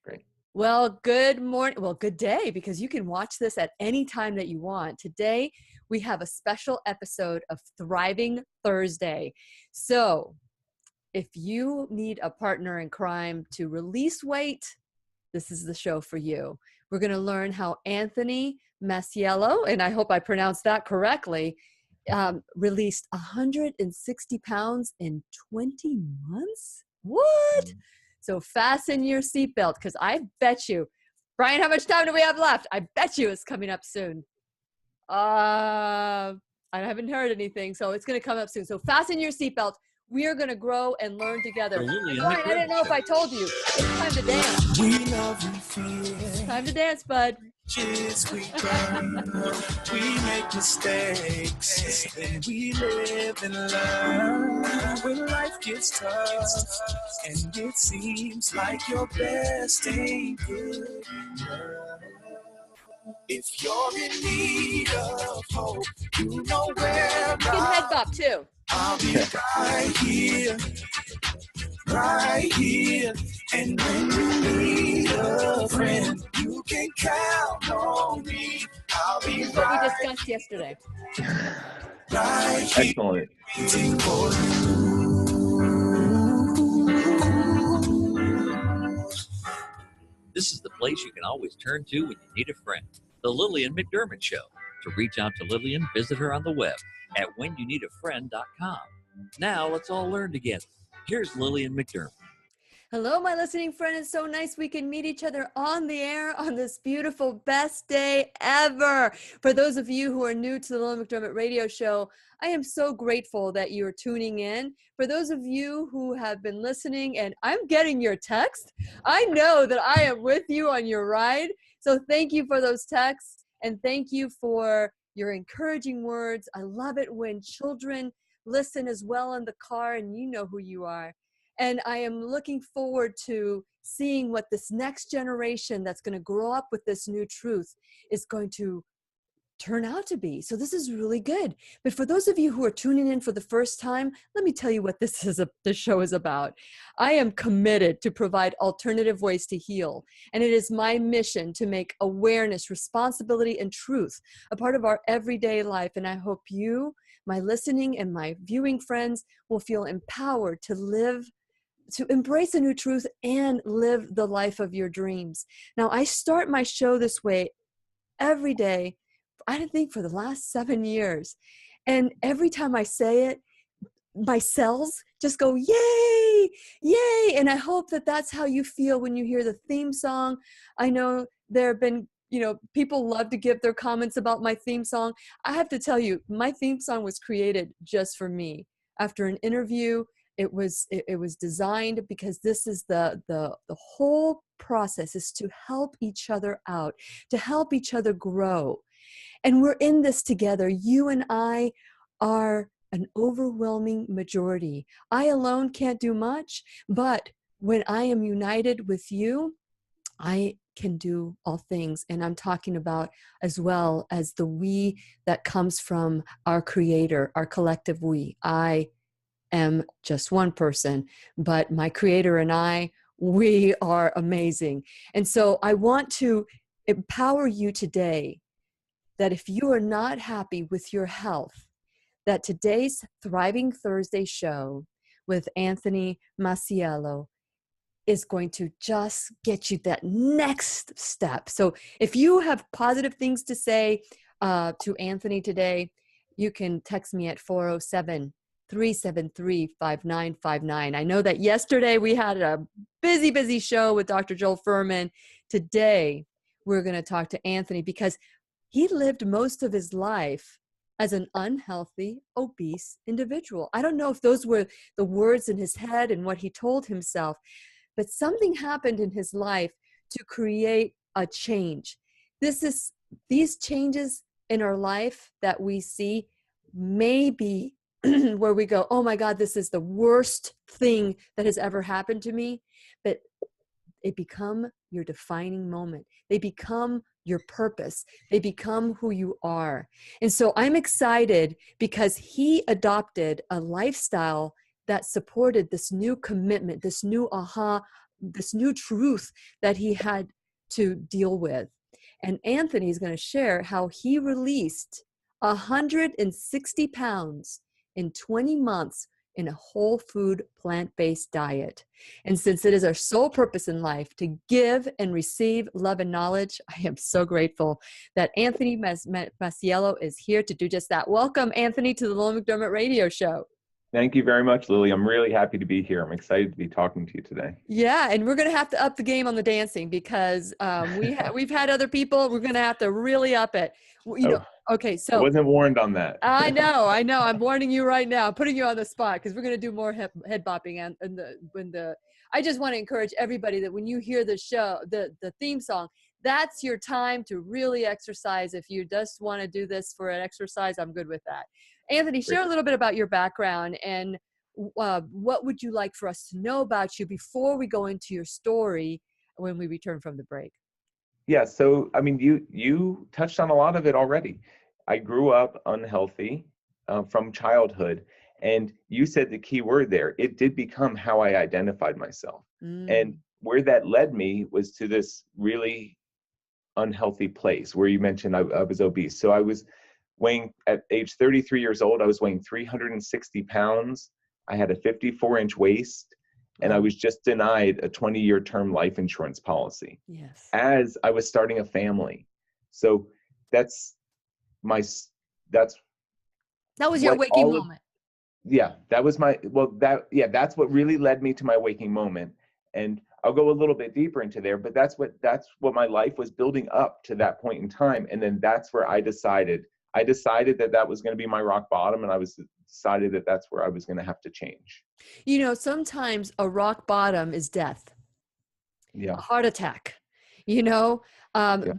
Great. Well, good morning. Well, good day, because you can watch this at any time that you want. Today, we have a special episode of Thriving Thursday. So, if you need a partner in crime to release weight, this is the show for you. We're going to learn how Anthony Masiello, and I hope I pronounced that correctly, released 160 pounds in 20 months. What? So fasten your seatbelt, because I bet you, Brian, how much time do we have left? I bet you it's coming up soon. I haven't heard anything, so it's going to come up soon. So fasten your seatbelt. We are going to grow and learn together. The Lillian Brian, I didn't know if I told you. It's time to dance. We love and fear. Time to dance, bud. Bridges we burn. We make mistakes. And we live and learn. When life gets tough and it seems like your best ain't good enough. If you're in need of hope, you know where You can head bop too. I'll be right here. And when you need a friend, you can count on me. I'll be What we right discussed yesterday. here Excellent. waiting for you. This is the place you can always turn to when you need a friend. The Lillian McDermott Show. To reach out to Lillian, visit her on the web at whenyouneedafriend.com. Now let's all learn together. Here's Lillian McDermott. Hello, my listening friend. It's so nice we can meet each other on the air on this beautiful best day ever. For those of you who are new to the Lillian McDermott radio show, I am so grateful that you're tuning in. For those of you who have been listening, and I'm getting your text, I know that I am with you on your ride. So thank you for those texts, and thank you for your encouraging words. I love it when children listen as well in the car, and you know who you are. And I am looking forward to seeing what this next generation that's going to grow up with this new truth is going to turn out to be. So this is really good. But for those of you who are tuning in for the first time, let me tell you what this show is about. I am committed to provide alternative ways to heal. And it is my mission to make awareness, responsibility, and truth a part of our everyday life. And I hope you, my listening and my viewing friends, will feel empowered to embrace a new truth and live the life of your dreams. Now, I start my show this way every day, I think for the last 7 years. And every time I say it, my cells just go, yay, yay. And I hope that that's how you feel when you hear the theme song. I know there have been, people love to give their comments about my theme song. I have to tell you, my theme song was created just for me. After an interview, it was designed because this is the whole process is to help each other out, to help each other grow. And we're in this together. You and I are an overwhelming majority. I alone can't do much, but when I am united with you, I can do all things. And I'm talking about as well as the we that comes from our Creator, our collective we. I am just one person, but my Creator and I, we are amazing. And so I want to empower you today that if you are not happy with your health, that today's Thriving Thursday show with Anthony Masiello is going to just get you that next step. So if you have positive things to say to Anthony today, you can text me at 407-373-5959. I know that yesterday we had a busy show with Dr. Joel Furman. Today, we're going to talk to Anthony because he lived most of his life as an unhealthy, obese individual. I don't know if those were the words in his head and what he told himself, but something happened in his life to create a change. These changes in our life that we see may be where we go, oh my God, this is the worst thing that has ever happened to me. But they become your defining moment. They become your purpose. They become who you are. And so I'm excited because he adopted a lifestyle that supported this new commitment, this new this new truth that he had to deal with. And Anthony is going to share how he released 160 pounds in 20 months in a whole food, plant-based diet. And since it is our sole purpose in life to give and receive love and knowledge, I am so grateful that Anthony Masiello is here to do just that. Welcome, Anthony, to the Lillian McDermott Radio Show. Thank you very much, Lily. I'm really happy to be here. I'm excited to be talking to you today. Yeah, and we're going to have to up the game on the dancing because we've had other people. We're going to have to really up it. Okay, so I wasn't warned on that. I know. I'm warning you right now. I'm putting you on the spot because we're going to do more head bopping I just want to encourage everybody that when you hear the show, the theme song, that's your time to really exercise. If you just want to do this for an exercise, I'm good with that. Anthony, share a little bit about your background and what would you like for us to know about you before we go into your story when we return from the break? Yeah, so I mean, you touched on a lot of it already. I grew up unhealthy from childhood, and you said the key word there. It did become how I identified myself. And where that led me was to this really unhealthy place where you mentioned I was obese. So I was weighing, at age 33 years old, I was weighing 360 pounds. I had a 54-inch waist, and I was just denied a 20-year term life insurance policy. Yes. As I was starting a family. So that was your waking moment. Yeah, that was that's what really led me to my waking moment. And I'll go a little bit deeper into there, but that's what my life was building up to that point in time. And then that's where I decided that was going to be my rock bottom. And I decided that that's where I was going to have to change. Sometimes a rock bottom is death. Yeah. A heart attack.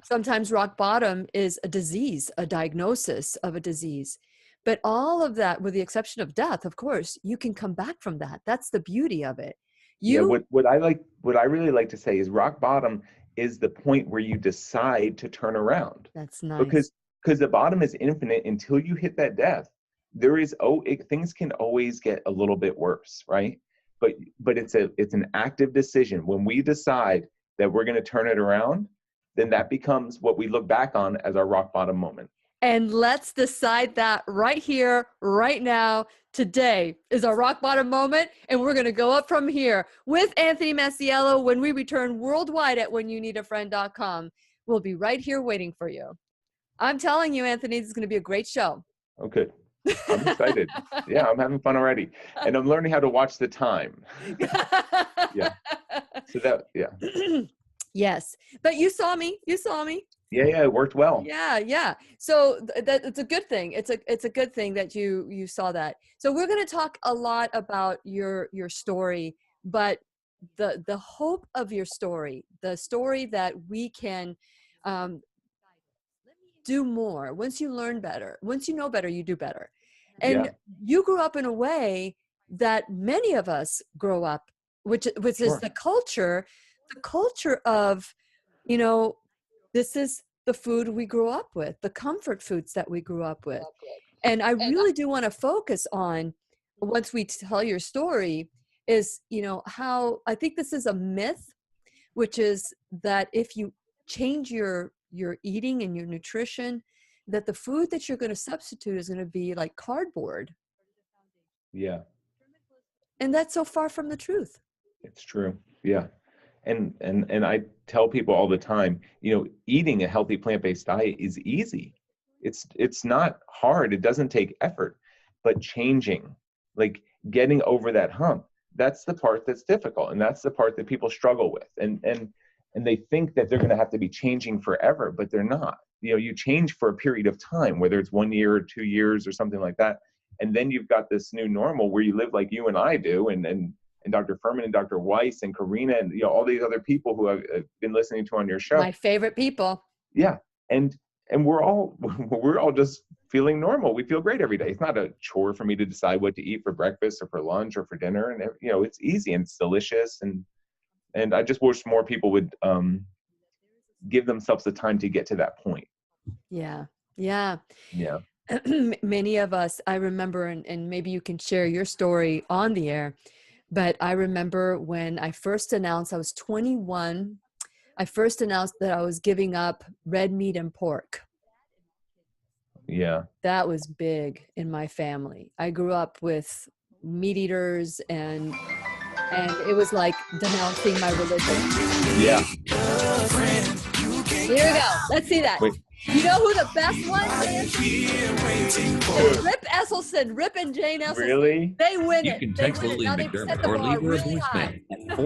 Sometimes rock bottom is a disease, a diagnosis of a disease. But all of that, with the exception of death, of course, you can come back from that. That's the beauty of it. What I really like to say is rock bottom is the point where you decide to turn around. That's nice. Because the bottom is infinite until you hit that death. Things can always get a little bit worse, right? But it's an active decision. When we decide that we're going to turn it around, then that becomes what we look back on as our rock bottom moment. And let's decide that right here, right now. Today is our rock bottom moment, and we're going to go up from here with Anthony Masiello when we return worldwide at whenyouneedafriend.com. We'll be right here waiting for you. I'm telling you, Anthony, this is going to be a great show. Oh, good. I'm excited. Yeah, I'm having fun already. And I'm learning how to watch the time. Yeah. So Yes. But you saw me. Yeah, it worked well. Yeah. So it's a good thing. It's a good thing that you saw that. So we're going to talk a lot about your story, but the hope of your story, the story that we can do more. Once you learn better, once you know better, you do better. And you grew up in a way that many of us grow up, which is the culture of, this is the food we grew up with, the comfort foods that we grew up with. And I really do want to focus on, once we tell your story, is, how I think this is a myth, which is that if you change your eating and your nutrition, that the food that you're going to substitute is going to be like cardboard. Yeah. And that's so far from the truth. It's true. Yeah. And I tell people all the time, eating a healthy plant-based diet is easy. It's not hard. It doesn't take effort, but changing, like getting over that hump, that's the part that's difficult. And that's the part that people struggle with. And they think that they're going to have to be changing forever, but they're not. You change for a period of time, whether it's 1 year or 2 years or something like that. And then you've got this new normal where you live like you and I do, and Dr. Furman and Dr. Weiss and Karina and all these other people who I've been listening to on your show. My favorite people. Yeah. And we're all just feeling normal. We feel great every day. It's not a chore for me to decide what to eat for breakfast or for lunch or for dinner. And it's easy and it's delicious. And I just wish more people would give themselves the time to get to that point. Yeah. Many of us, I remember, and maybe you can share your story on the air. But I remember when I first announced, I was 21, I first announced that I was giving up red meat and pork. Yeah. That was big in my family. I grew up with meat eaters, and it was like denouncing my religion. Yeah. Here we go. Let's see that. Wait. You know who the best one is? Rip Esselstyn. Rip and Jane Esselstyn. Really? They win You it. can They text win it. Now Lillian they've set McDermott the or bar leave her a really high. voicemail at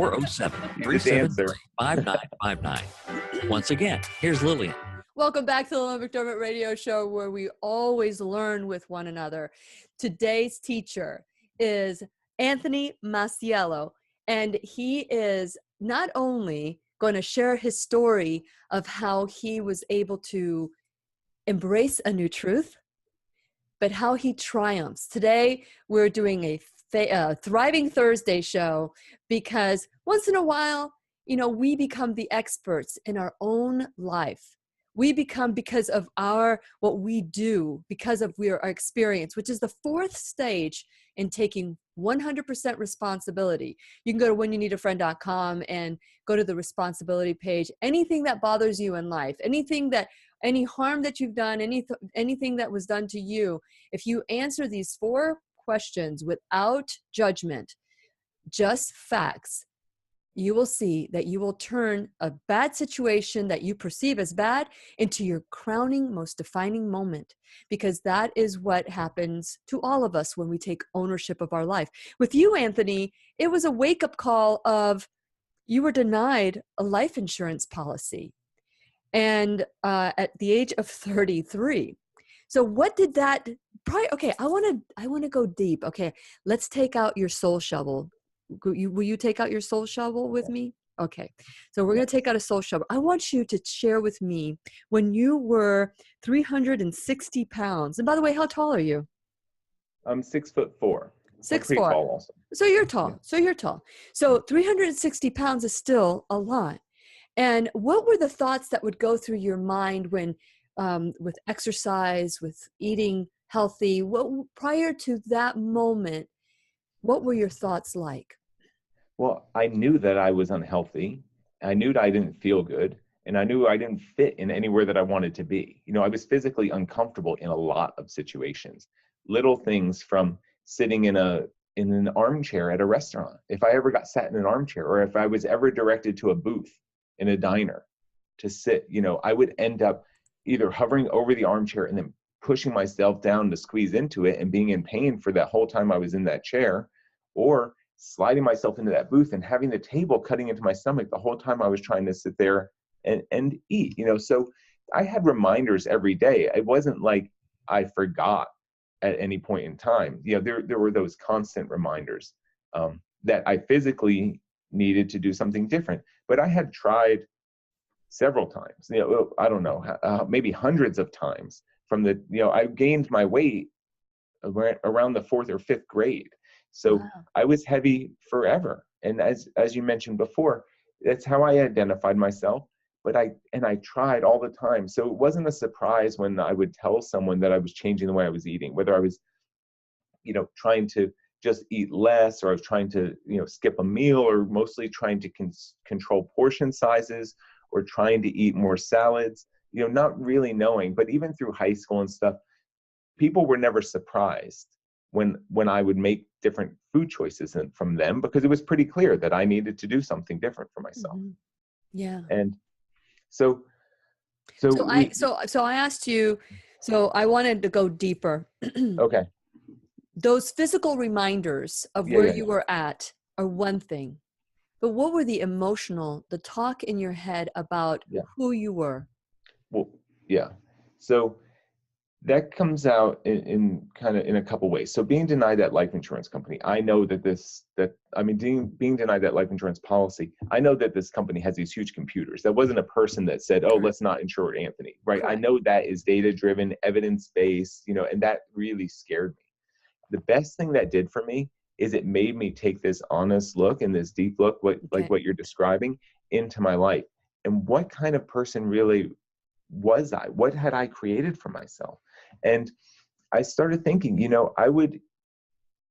407-373-5959. Once again, here's Lillian. Welcome back to the Lillian McDermott Radio Show, where we always learn with one another. Today's teacher is Anthony Masiello, and he is not only going to share his story of how he was able to embrace a new truth, but how he triumphs. Today, we're doing a Thriving Thursday show, because once in a while, you know, we become the experts in our own life. We become, because of what we do, because of our experience, which is the fourth stage in taking 100% responsibility. You can go to whenyounneedafriend.com and go to the responsibility page. Anything that bothers you in life, any harm that you've done, anything that was done to you, if you answer these 4 questions without judgment, just facts, you will see that you will turn a bad situation that you perceive as bad into your crowning, most defining moment, because that is what happens to all of us when we take ownership of our life. With you, Anthony, it was a wake-up call of you were denied a life insurance policy, and at the age of 33. So what did that? Okay, I want to go deep. Okay, let's take out your soul shovel. Will you take out your soul shovel with me? Okay, so we're going to take out a soul shovel. I want you to share with me when you were 360 pounds. And by the way, how tall are you? I'm 6'4". 6'4". Pretty tall also. So you're tall. So 360 pounds is still a lot. And what were the thoughts that would go through your mind when, with exercise, with eating healthy, prior to that moment, what were your thoughts like? Well, I knew that I was unhealthy. I knew that I didn't feel good, and I knew I didn't fit in anywhere that I wanted to be. You know, I was physically uncomfortable in a lot of situations. Little things from sitting in an armchair at a restaurant. If I ever got sat in an armchair, or if I was ever directed to a booth in a diner to sit, you know, I would end up either hovering over the armchair and then pushing myself down to squeeze into it and being in pain for that whole time I was in that chair, or sliding myself into that booth and having the table cutting into my stomach the whole time I was trying to sit there and eat, you know. So I had reminders every day. It wasn't like I forgot at any point in time. You know, there were those constant reminders that I physically needed to do something different. But I had tried several times, you know, I don't know, maybe hundreds of times I gained my weight around the 4th or 5th grade. So Wow. I was heavy forever. And as you mentioned before, that's how I identified myself. But I tried all the time. So it wasn't a surprise when I would tell someone that I was changing the way I was eating, whether I was, you know, trying to just eat less, or I was trying to, you know, skip a meal, or mostly trying to control portion sizes, or trying to eat more salads, you know, not really knowing. But even through high school and stuff, people were never surprised when I would make different food choices from them, because it was pretty clear that I needed to do something different for myself. Mm-hmm. Yeah. And so I asked you, so I wanted to go deeper. Okay. Those physical reminders of where you were at are one thing, but what were the talk in your head about who you were? Well, yeah. So that comes out in a couple ways. So being denied that life insurance company, I know being denied that life insurance policy, I know that this company has these huge computers. That wasn't a person that said, oh, let's not insure Anthony, right? Correct. I know that is data-driven, evidence-based, you know, and that really scared me. The best thing that did for me is it made me take this honest look and this deep look, like what you're describing, into my life. And what kind of person really was I? What had I created for myself? And I started thinking, you know, I would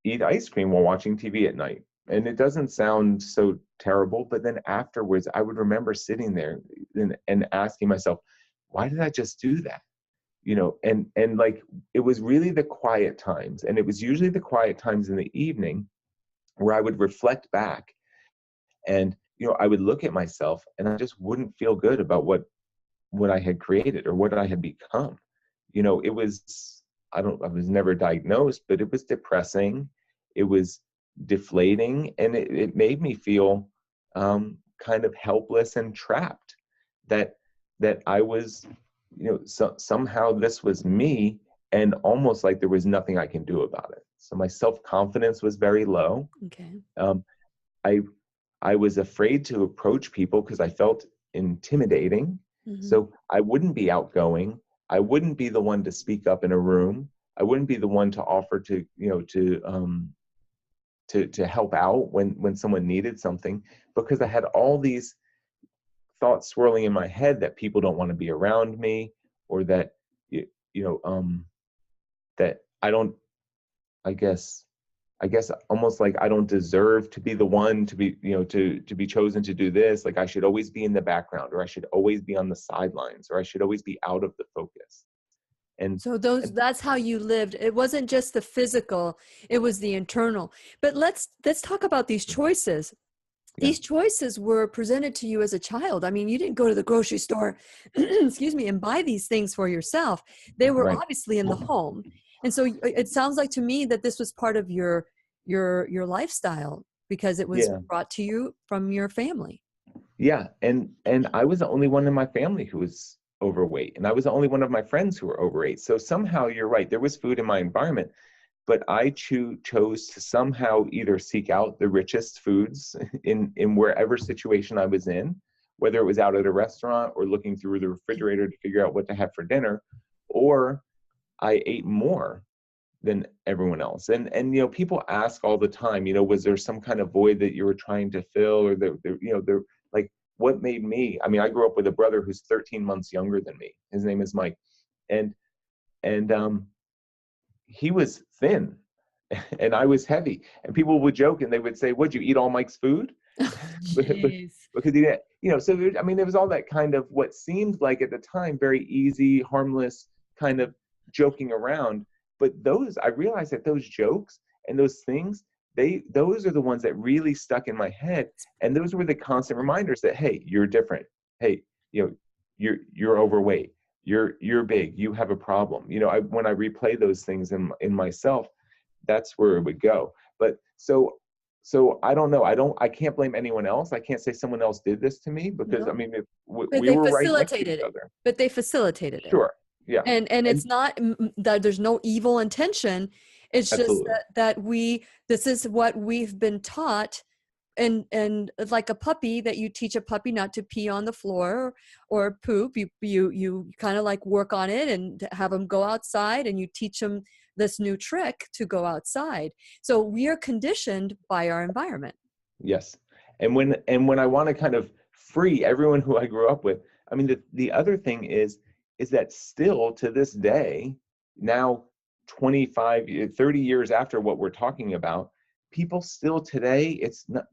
eat ice cream while watching TV at night. And it doesn't sound so terrible, but then afterwards, I would remember sitting there and asking myself, why did I just do that? And like, it was really the quiet times, and it was usually the quiet times in the evening where I would reflect back, and I would look at myself and I just wouldn't feel good about what I had created or what I had become. It was, I was never diagnosed, but it was depressing. It was deflating, and it made me feel kind of helpless and trapped, that I was, somehow this was me, and almost like there was nothing I can do about it. So my self-confidence was very low. Okay. I was afraid to approach people because I felt intimidating. Mm-hmm. So I wouldn't be outgoing. I wouldn't be the one to speak up in a room. I wouldn't be the one to offer to help out when someone needed something, because I had all these thoughts swirling in my head that people don't want to be around me, or that that I don't, I guess almost like I don't deserve to be the one to be, to be chosen to do this. Like I should always be in the background, or I should always be on the sidelines, or I should always be out of the focus. And so that's how you lived. It wasn't just the physical, it was the internal. But let's talk about these choices. Yeah. These choices were presented to you as a child. I mean, you didn't go to the grocery store, excuse me, and buy these things for yourself. They were Right. obviously in the home. And so it sounds like to me that this was part of your lifestyle, because it was brought to you from your family. Yeah. And I was the only one in my family who was overweight, and I was the only one of my friends who were overweight. So somehow, you're right, there was food in my environment, but I chose to somehow either seek out the richest foods in wherever situation I was in, whether it was out at a restaurant or looking through the refrigerator to figure out what to have for dinner, or I ate more than everyone else. And people ask all the time, was there some kind of void that you were trying to fill, or like, what made me? I mean, I grew up with a brother who's 13 months younger than me. His name is Mike, and he was thin, and I was heavy, and people would joke and they would say, "Would you eat all Mike's food?" Jeez. Because he didn't, so there was all that kind of what seemed like at the time very easy, harmless kind of joking around. But I realized that those jokes and those things, those are the ones that really stuck in my head, and those were the constant reminders that, hey, you're different. Hey, you're overweight. You're big. You have a problem. When I replay those things in myself, that's where it would go. But so I don't know. I can't blame anyone else. I can't say someone else did this to me, because No. I mean, we But they were right next to facilitated each it. other. But they facilitated it. Sure. Yeah. And it's not that there's no evil intention. It's Absolutely. just that this is what we've been taught. And like a puppy, that you teach a puppy not to pee on the floor or poop, you kind of like work on it and have them go outside, and you teach them this new trick to go outside. So we are conditioned by our environment. Yes. And when I want to kind of free everyone who I grew up with, I mean, the other thing is that still to this day, now 25, 30 years after what we're talking about, people still today,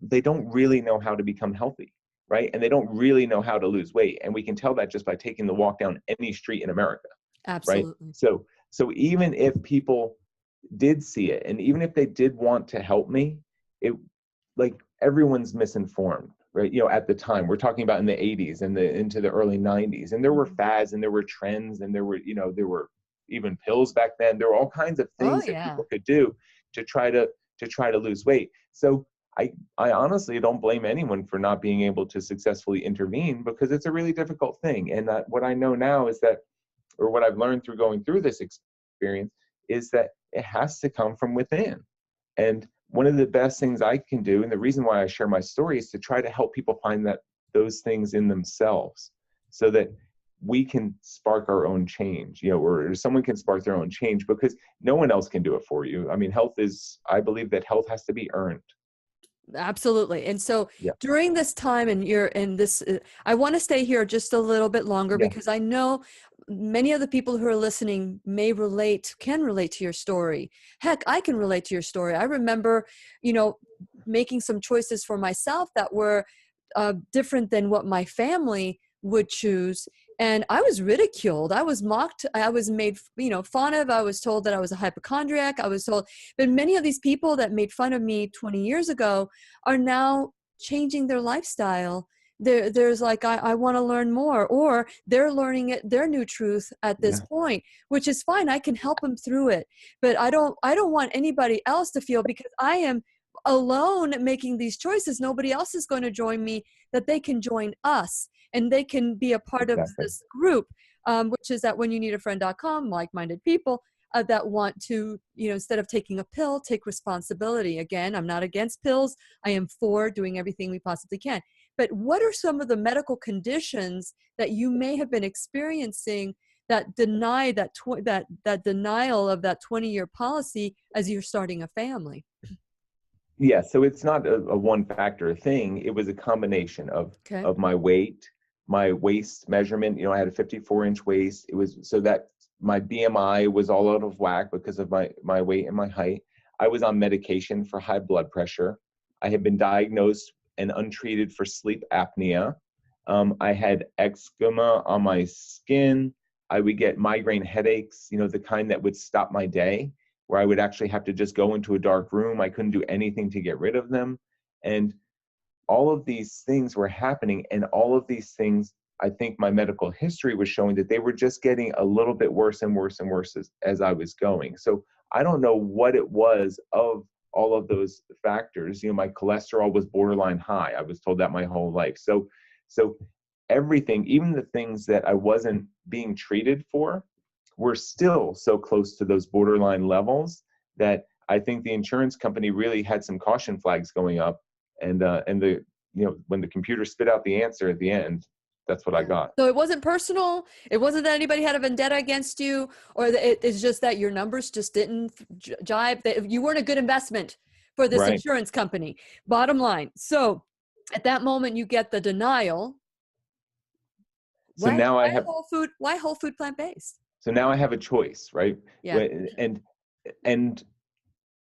they don't really know how to become healthy, right? And they don't really know how to lose weight. And we can tell that just by taking the walk down any street in America. Absolutely. Right? So even if people did see it, and even if they did want to help me, it, like, everyone's misinformed, right? At the time, we're talking about in the 80s and into the early 90s, and there were fads and there were trends, and there were even pills back then. There were all kinds of things that people could do to try to lose weight. So I honestly don't blame anyone for not being able to successfully intervene, because it's a really difficult thing. And what I know now is that, or what I've learned through going through this experience, is that it has to come from within. And one of the best things I can do, and the reason why I share my story, is to try to help people find those things in themselves, so that we can spark our own change, or someone can spark their own change, because no one else can do it for you. I mean, I believe that health has to be earned. Absolutely. And so during this time, and you're in this, I want to stay here just a little bit longer, because I know many of the people who are listening can relate to your story. Heck, I can relate to your story. I remember, making some choices for myself that were different than what my family would choose. And I was ridiculed. I was mocked. I was made, fun of. I was told that I was a hypochondriac. I was told, but many of these people that made fun of me 20 years ago are now changing their lifestyle. There's like, I want to learn more, or they're learning it, their new truth at this point, which is fine. I can help them through it, but I don't want anybody else to feel, because I am alone making these choices. Nobody else is going to join me, that they can join us and they can be a part of this group, which is at whenyounneedafriend.com, like-minded people that want to, instead of taking a pill, take responsibility. Again, I'm not against pills. I am for doing everything we possibly can. But what are some of the medical conditions that you may have been experiencing that deny that denial of that 20-year policy as you're starting a family? Yeah, so it's not a one factor thing. It was a combination of my weight, my waist measurement. I had a 54-inch waist. It was so that my BMI was all out of whack because of my weight and my height. I was on medication for high blood pressure. I had been diagnosed and untreated for sleep apnea. I had eczema on my skin. I would get migraine headaches, the kind that would stop my day, where I would actually have to just go into a dark room. I couldn't do anything to get rid of them. And all of these things were happening. And all of these things, I think my medical history was showing that they were just getting a little bit worse and worse and worse as I was going. So I don't know what it was of all of those factors. My cholesterol was borderline high. I was told that my whole life. So everything, even the things that I wasn't being treated for, were still so close to those borderline levels that I think the insurance company really had some caution flags going up. And when the computer spit out the answer at the end, that's what I got. So it wasn't personal. It wasn't that anybody had a vendetta against you, or it's just that your numbers just didn't jive, that you weren't a good investment for this insurance company. Bottom line. So at that moment, you get the denial. So now I have why whole food plant-based? So now I have a choice, right? Yeah. And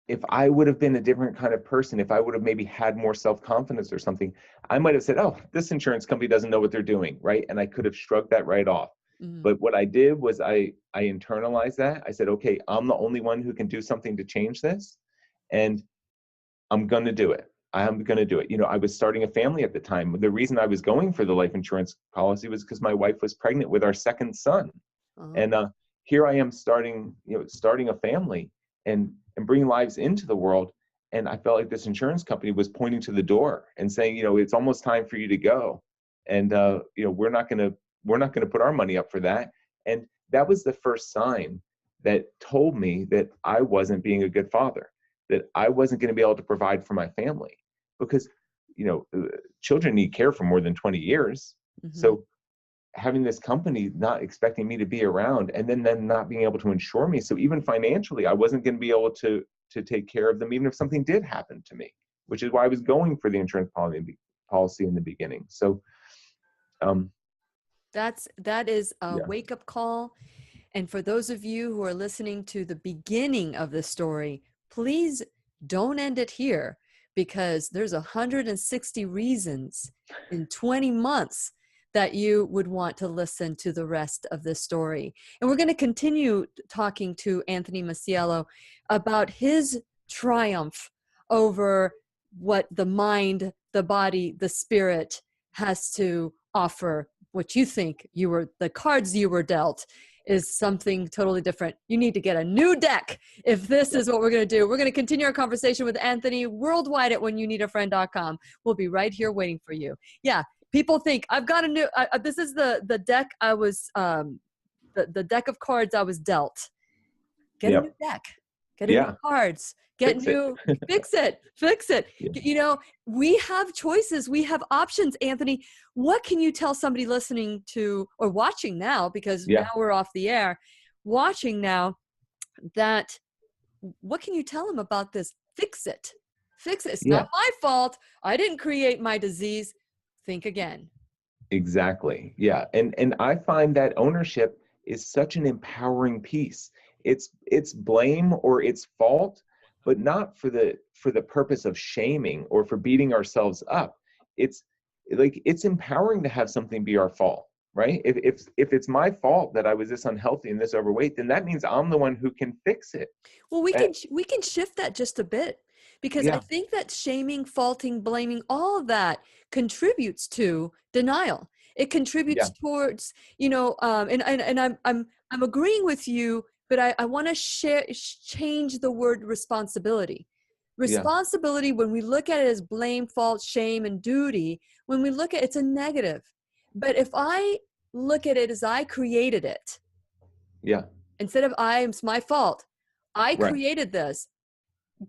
if I would have been a different kind of person, if I would have maybe had more self-confidence or something, I might have said, oh, this insurance company doesn't know what they're doing, right? And I could have shrugged that right off. Mm-hmm. But what I did was I internalized that. I said, okay, I'm the only one who can do something to change this, and I'm going to do it. I'm going to do it. I was starting a family at the time. The reason I was going for the life insurance policy was because my wife was pregnant with our second son. Uh-huh. And here I am starting a family and bringing lives into the world. And I felt like this insurance company was pointing to the door and saying, it's almost time for you to go. And, we're not going to put our money up for that. And that was the first sign that told me that I wasn't being a good father, that I wasn't going to be able to provide for my family, because, children need care for more than 20 years. Mm-hmm. So having this company not expecting me to be around, and then them not being able to insure me. So even financially, I wasn't going to be able to take care of them, even if something did happen to me, which is why I was going for the insurance policy in the beginning. So that is a wake-up call. And for those of you who are listening to the beginning of the story, please don't end it here, because there's 160 reasons in 20 months that you would want to listen to the rest of this story. And we're going to continue talking to Anthony Masiello about his triumph over what the mind, the body, the spirit has to offer. What you think the cards you were dealt is something totally different. You need to get a new deck if this is what we're going to do. We're going to continue our conversation with Anthony worldwide at whenyouneedafriend.com. We'll be right here waiting for you. Yeah. People think I've got a new, this is the deck I was, the deck of cards I was dealt. Get a new deck, get a new cards, fix it. Yeah. We have choices. We have options, Anthony. What can you tell somebody listening to or watching now, because now we're off the air, watching now, that what can you tell them about this? Fix it. It's not my fault. I didn't create my disease. Think again. Exactly. Yeah. And I find that ownership is such an empowering piece. It's blame or it's fault, but not for the purpose of shaming or for beating ourselves up. It's like, it's empowering to have something be our fault, right? If it's my fault that I was this unhealthy and this overweight, then that means I'm the one who can fix it. Well, we And can shift that just a bit, because I yeah, think that shaming, faulting, blaming, all of that contributes to denial. It contributes yeah, towards, and I'm agreeing with you, but I want to change the word responsibility. yeah, Responsibility, when we look at it as blame, fault, shame, and duty, when we look at it's a negative. But if I look at it as I created it, yeah, instead of it's my fault, I right. created this.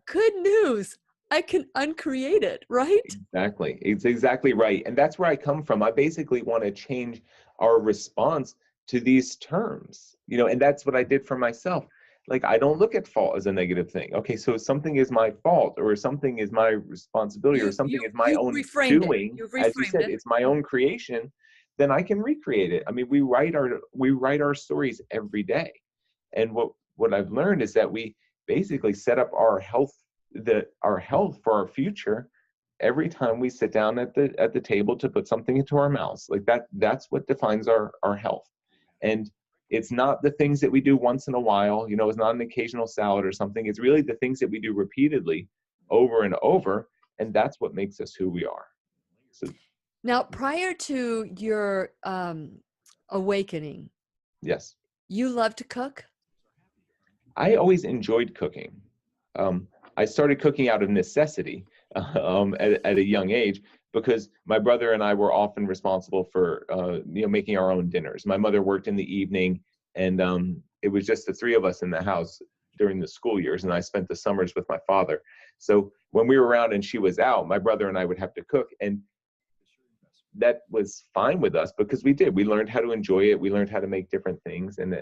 Good news. I can uncreate it, right? Exactly. It's exactly right. And that's where I come from. I basically want to change our response to these terms, and that's what I did for myself. Like, I don't look at fault as a negative thing. Okay, so something is my fault, or something is my responsibility, or something is my You've own reframed it. doing. You've As you reframed said, it. it's my own creation. Then I can recreate it. I mean, we write our stories every day. And what I've learned is that we basically set up our health for our future every time we sit down at the table to put something into our mouths. Like that's what defines our health. And it's not the things that we do once in a while, it's not an occasional salad or something. It's really the things that we do repeatedly over and over, and that's what makes us who we are. So Now, prior to your awakening, yes, you love to cook? I always enjoyed cooking. I started cooking out of necessity at a young age, because my brother and I were often responsible for making our own dinners. My mother worked in the evening, and it was just the three of us in the house during the school years, and I spent the summers with my father. So when we were around and she was out, my brother and I would have to cook, and that was fine with us because we learned how to enjoy it. We learned how to make different things, and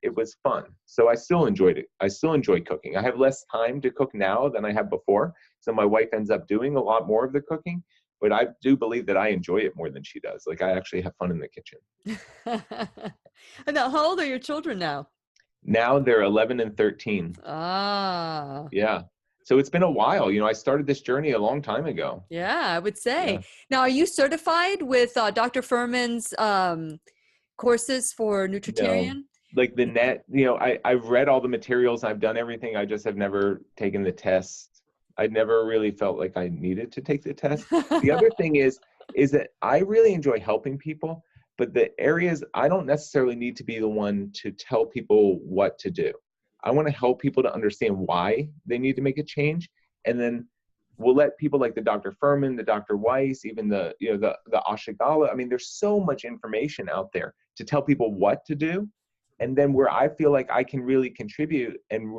it was fun. So I still enjoyed it. I still enjoy cooking. I have less time to cook now than I have before. So my wife ends up doing a lot more of the cooking, but I do believe that I enjoy it more than she does. Like, I actually have fun in the kitchen. And now, how old are your children now? Now they're 11 and 13. Ah, Yeah. So it's been a while. I started this journey a long time ago. yeah, I would Yeah. say. Now, are you certified with Dr. Furman's courses for No, nutritarian? like the net, I've read all the materials. I've done everything. I just have never taken the test. I never really felt like I needed to take the test. The other thing is that I really enjoy helping people, but the areas I don't necessarily need to be the one to tell people what to do. I want to help people to understand why they need to make a change, and then we'll let people like the Dr. Furman, the Dr. Weiss, even the Ashigala. I mean, there's so much information out there to tell people what to do. And then where I feel like I can really contribute and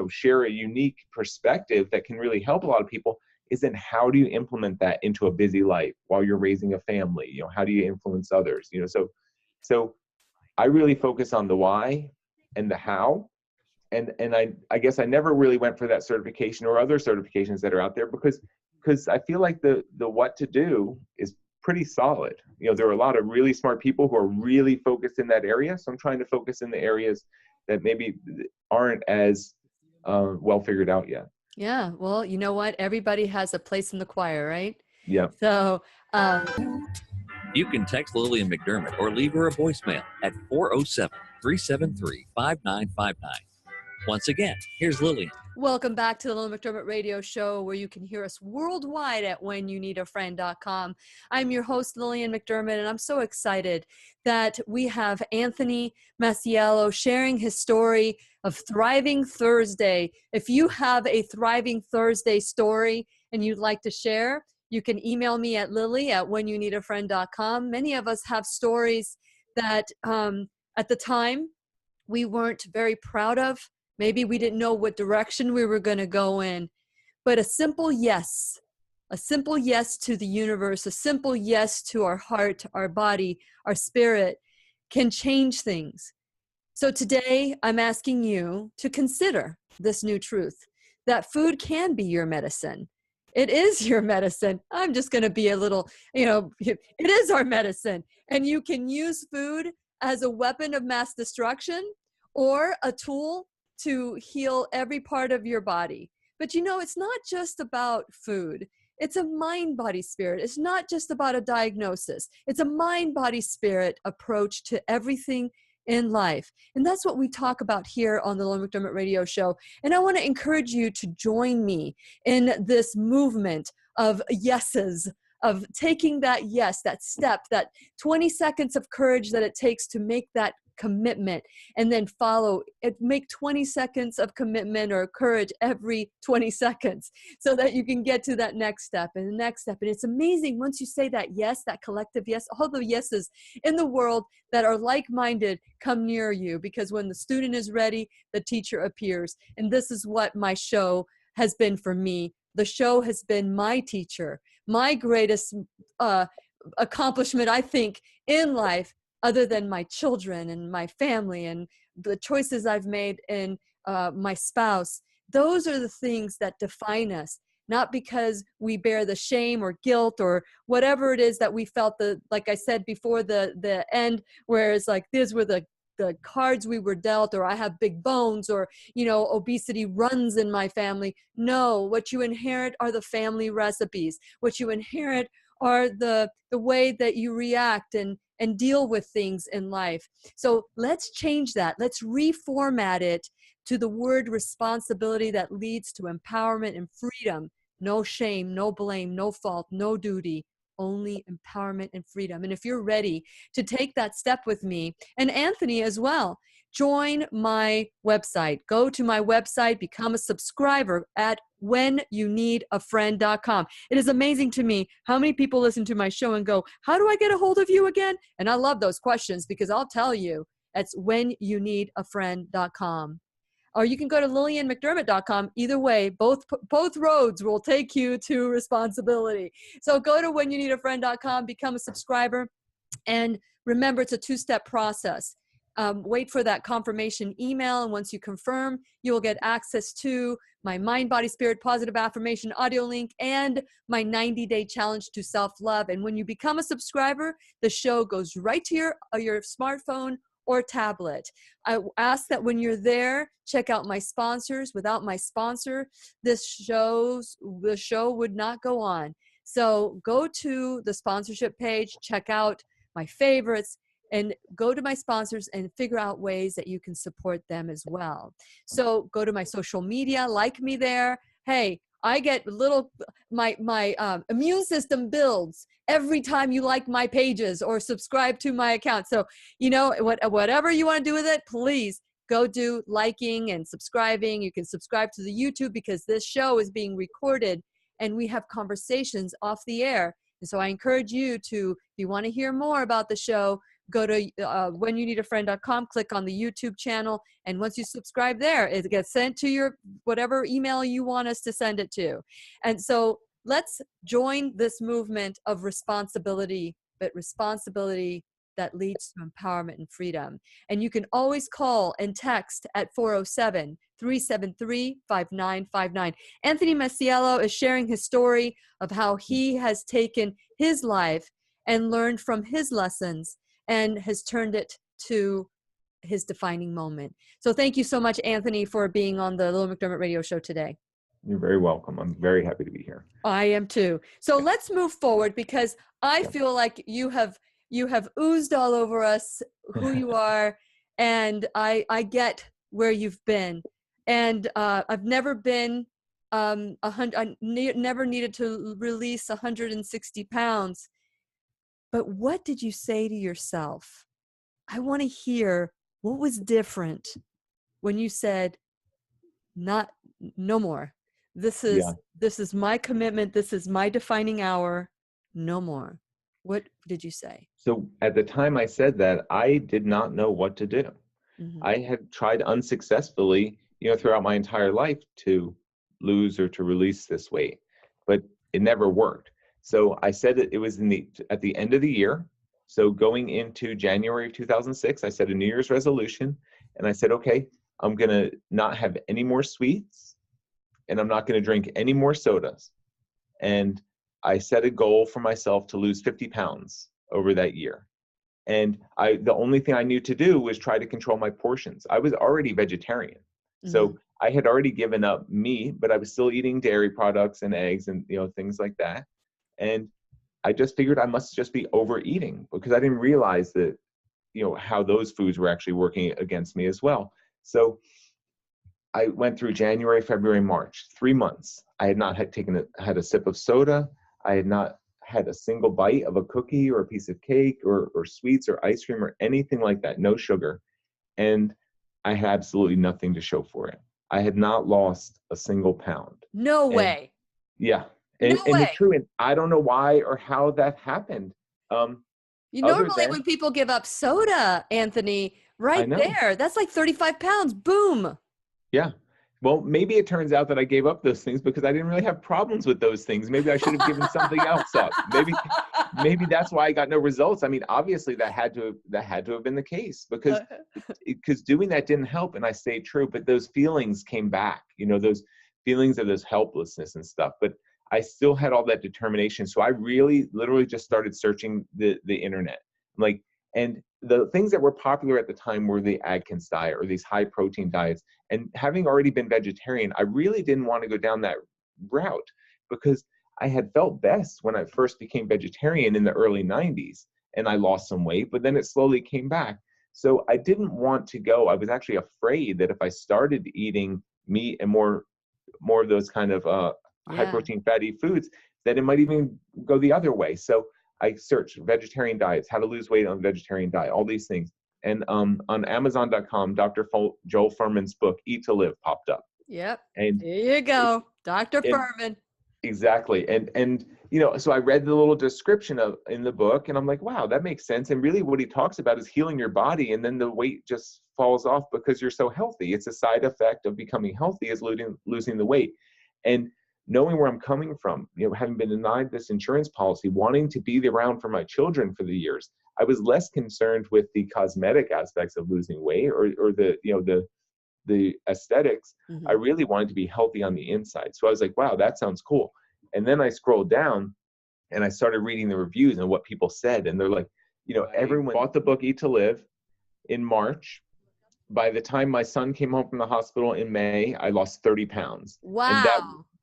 share a unique perspective that can really help a lot of people is in how do you implement that into a busy life while you're raising a family? How do you influence others? So I really focus on the why and the how. And I guess I never really went for that certification or other certifications that are out there because I feel like the what to do is pretty solid. There are a lot of really smart people who are really focused in that area. So I'm trying to focus in the areas that maybe aren't as well figured out yet. Yeah, well, you know what? Everybody has a place in the choir, right? Yeah. So, You can text Lillian McDermott or leave her a voicemail at 407-373-5959. Once again, here's Lillian. welcome back to the Lillian McDermott Radio Show, where you can hear us worldwide at whenyouneedafriend.com. I'm your host, Lillian McDermott, and I'm so excited that we have Anthony Masiello sharing his story of Thriving Thursday. If you have a Thriving Thursday story and you'd like to share, you can email me at lily@whenyouneedafriend.com. Many of us have stories that at the time we weren't very proud of. Maybe we didn't know what direction we were going to go in, but a simple yes to the universe, a simple yes to our heart, our body, our spirit can change things. So today I'm asking you to consider this new truth, that food can be your medicine. It is your medicine. I'm just going to be a little, it is our medicine. And you can use food as a weapon of mass destruction or a tool to heal every part of your body. But it's not just about food. It's a mind, body, spirit. It's not just about a diagnosis. It's a mind, body, spirit approach to everything in life. And that's what we talk about here on the Lillian McDermott Radio Show. And I want to encourage you to join me in this movement of yeses, of taking that yes, that step, that 20 seconds of courage that it takes to make that commitment, and then follow it. Make 20 seconds of commitment or courage every 20 seconds so that you can get to that next step and the next step. And it's amazing once you say that yes, that collective yes, all the yeses in the world that are like-minded come near you, because when the student is ready, the teacher appears. And this is what my show has been for me. The show has been my teacher, my greatest accomplishment, I think, in life, other than my children and my family and the choices I've made in my spouse. Those are the things that define us, not because we bear the shame or guilt or whatever it is that we felt, like I said before the end, where it's like, these were the cards we were dealt, or I have big bones, or, obesity runs in my family. No, what you inherit are the family recipes. What you inherit are the way that you react and deal with things in life. So let's change that. Let's reformat it to the word responsibility that leads to empowerment and freedom. No shame, no blame, no fault, no duty, only empowerment and freedom. And if you're ready to take that step with me, and Anthony as well, join my website. Go to my website, become a subscriber at whenyouneedafriend.com. It is amazing to me how many people listen to my show and go, how do I get a hold of you again? And I love those questions, because I'll tell you, it's whenyouneedafriend.com. Or you can go to lillianmcdermott.com. Either way, both roads will take you to responsibility. So go to whenyouneedafriend.com, become a subscriber, and remember, it's a two-step process. Wait for that confirmation email, and once you confirm, you will get access to my Mind, Body, Spirit Positive Affirmation audio link and my 90-day challenge to self-love. And when you become a subscriber, the show goes right to your smartphone or tablet. I ask that when you're there, check out my sponsors. Without my sponsor, the show would not go on. So go to the sponsorship page, check out my favorites, and go to my sponsors and figure out ways that you can support them as well. So go to my social media, like me there. Hey, I get my immune system builds every time you like my pages or subscribe to my account. So, whatever you want to do with it, please go do liking and subscribing. You can subscribe to the YouTube, because this show is being recorded and we have conversations off the air. And so I encourage you to, if you want to hear more about the show, go to whenyouneedafriend.com, click on the YouTube channel, and once you subscribe there, it gets sent to your whatever email you want us to send it to. And so let's join this movement of responsibility, but responsibility that leads to empowerment and freedom. And you can always call and text at 407-373-5959. Anthony Masiello is sharing his story of how he has taken his life and learned from his lessons and has turned it to his defining moment. So thank you so much, Anthony, for being on the Lillian McDermott Radio Show today. You're very welcome. I'm very happy to be here. I am too. So let's move forward, because I feel like you have oozed all over us who you are, and I get where you've been. And I've never been, I never needed to release 160 pounds. But what did you say to yourself? I want to hear what was different when you said, no more. This is my commitment. This is my defining hour. No more. What did you say? So at the time I said that, I did not know what to do. Mm-hmm. I had tried unsuccessfully, throughout my entire life to lose or to release this weight, but it never worked. So I said that it was at the end of the year. So going into January of 2006, I set a New Year's resolution, and I said, okay, I'm going to not have any more sweets, and I'm not going to drink any more sodas. And I set a goal for myself to lose 50 pounds over that year. And the only thing I knew to do was try to control my portions. I was already vegetarian. So I had already given up meat, but I was still eating dairy products and eggs and, things like that. And I just figured I must just be overeating, because I didn't realize that, how those foods were actually working against me as well. So I went through January, February, March, 3 months. I had not had a sip of soda. I had not had a single bite of a cookie or a piece of cake or sweets or ice cream or anything like that. No sugar. And I had absolutely nothing to show for it. I had not lost a single pound. No way. Yeah. No And way. it's true. And I don't know why or how that happened. Normally when people give up soda, Anthony, right there, that's like 35 pounds. Boom. Yeah. Well, maybe it turns out that I gave up those things because I didn't really have problems with those things. Maybe I should have given something else up. Maybe that's why I got no results. I mean, obviously that had to have been the case, because doing that didn't help, and I stayed true. But those feelings came back, those feelings of this helplessness and stuff. But I still had all that determination. So I really, literally just started searching the internet, and the things that were popular at the time were the Atkins diet or these high protein diets. And having already been vegetarian, I really didn't want to go down that route, because I had felt best when I first became vegetarian in the early 90s, and I lost some weight, but then it slowly came back. So I didn't want to go. I was actually afraid that if I started eating meat and more of those kind of high protein fatty foods, that it might even go the other way. So I searched vegetarian diets, how to lose weight on a vegetarian diet, all these things. And on Amazon.com, Dr. Joel Fuhrman's book, Eat to Live, popped up. Yep. And there you go. Dr. Fuhrman. Exactly. And so I read the little description in the book, and I'm like, wow, that makes sense. And really what he talks about is healing your body, and then the weight just falls off because you're so healthy. It's a side effect of becoming healthy, is losing the weight. And knowing where I'm coming from, having been denied this insurance policy, wanting to be around for my children for the years, I was less concerned with the cosmetic aspects of losing weight or the aesthetics. Mm-hmm. I really wanted to be healthy on the inside. So I was like, wow, that sounds cool. And then I scrolled down and I started reading the reviews and what people said. And they're like, everyone bought the book Eat to Live in March. By the time my son came home from the hospital in May, I lost 30 pounds. Wow. And